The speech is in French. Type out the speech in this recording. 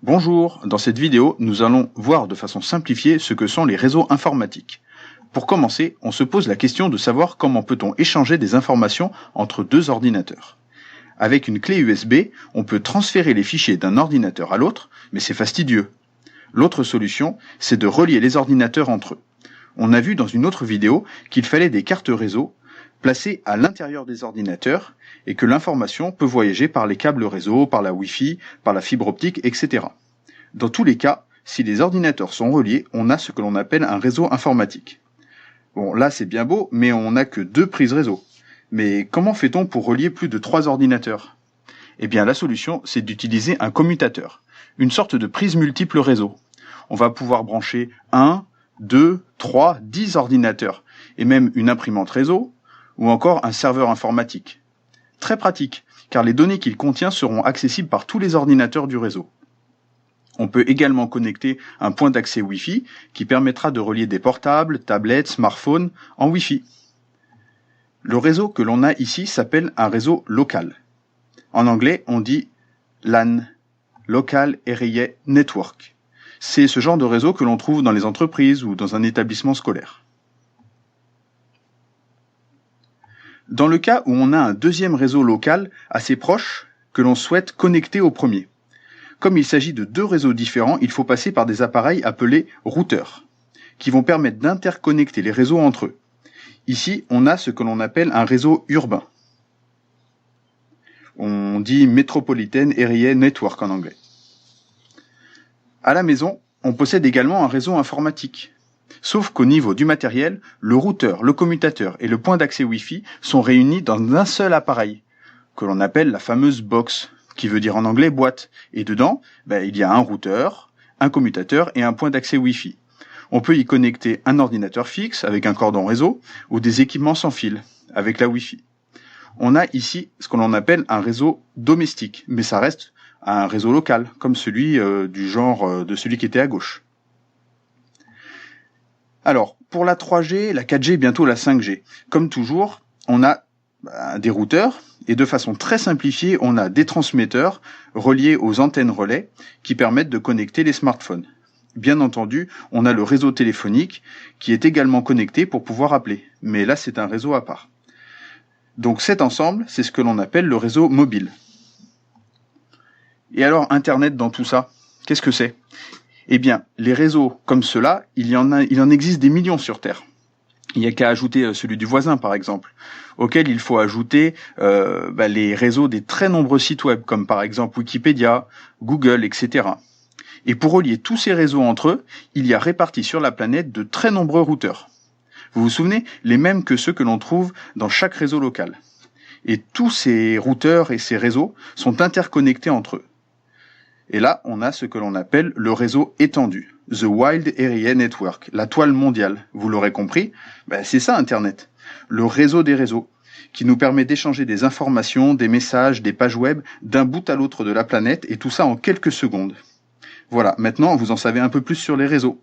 Bonjour, dans cette vidéo, nous allons voir de façon simplifiée ce que sont les réseaux informatiques. Pour commencer, on se pose la question de savoir comment peut-on échanger des informations entre deux ordinateurs. Avec une clé USB, on peut transférer les fichiers d'un ordinateur à l'autre, mais c'est fastidieux. L'autre solution, c'est de relier les ordinateurs entre eux. On a vu dans une autre vidéo qu'il fallait des cartes réseau placées à l'intérieur des ordinateurs et que l'information peut voyager par les câbles réseau, par la Wi-Fi, par la fibre optique, etc. Dans tous les cas, si les ordinateurs sont reliés, on a ce que l'on appelle un réseau informatique. Bon, là c'est bien beau, mais on n'a que 2 prises réseau. Mais comment fait-on pour relier plus de 3 ordinateurs? Eh bien la solution, c'est d'utiliser un commutateur, une sorte de prise multiple réseau. On va pouvoir brancher 1, 2, 3, 10 ordinateurs, et même une imprimante réseau, ou encore un serveur informatique. Très pratique, car les données qu'il contient seront accessibles par tous les ordinateurs du réseau. On peut également connecter un point d'accès Wi-Fi qui permettra de relier des portables, tablettes, smartphones en Wi-Fi. Le réseau que l'on a ici s'appelle un réseau local. En anglais, on dit LAN, Local Area Network. C'est ce genre de réseau que l'on trouve dans les entreprises ou dans un établissement scolaire. Dans le cas où on a un deuxième réseau local assez proche que l'on souhaite connecter au premier. Comme il s'agit de 2 réseaux différents, il faut passer par des appareils appelés routeurs, qui vont permettre d'interconnecter les réseaux entre eux. Ici, on a ce que l'on appelle un réseau urbain. On dit Metropolitan Area Network en anglais. À la maison, on possède également un réseau informatique. Sauf qu'au niveau du matériel, le routeur, le commutateur et le point d'accès Wi-Fi sont réunis dans un seul appareil, que l'on appelle la fameuse box, qui veut dire en anglais boîte. Et dedans, il y a un routeur, un commutateur et un point d'accès Wi-Fi. On peut y connecter un ordinateur fixe avec un cordon réseau ou des équipements sans fil avec la Wi-Fi. On a ici ce que l'on appelle un réseau domestique, mais ça reste un réseau local, comme celui du genre de celui qui était à gauche. Alors, pour la 3G, la 4G, bientôt la 5G. Comme toujours, on a des routeurs, et de façon très simplifiée, on a des transmetteurs reliés aux antennes relais qui permettent de connecter les smartphones. Bien entendu, on a le réseau téléphonique qui est également connecté pour pouvoir appeler, mais là c'est un réseau à part. Donc cet ensemble, c'est ce que l'on appelle le réseau mobile. Et alors Internet dans tout ça, qu'est-ce que c'est ? Eh bien, les réseaux comme ceux-là, il en existe des millions sur Terre. Il n'y a qu'à ajouter celui du voisin, par exemple, auquel il faut ajouter les réseaux des très nombreux sites web, comme par exemple Wikipédia, Google, etc. Et pour relier tous ces réseaux entre eux, il y a répartis sur la planète de très nombreux routeurs. Vous vous souvenez, les mêmes que ceux que l'on trouve dans chaque réseau local. Et tous ces routeurs et ces réseaux sont interconnectés entre eux. Et là, on a ce que l'on appelle le réseau étendu, The Wide Area Network, la toile mondiale. Vous l'aurez compris, c'est ça Internet, le réseau des réseaux, qui nous permet d'échanger des informations, des messages, des pages web d'un bout à l'autre de la planète, et tout ça en quelques secondes. Voilà, maintenant vous en savez un peu plus sur les réseaux.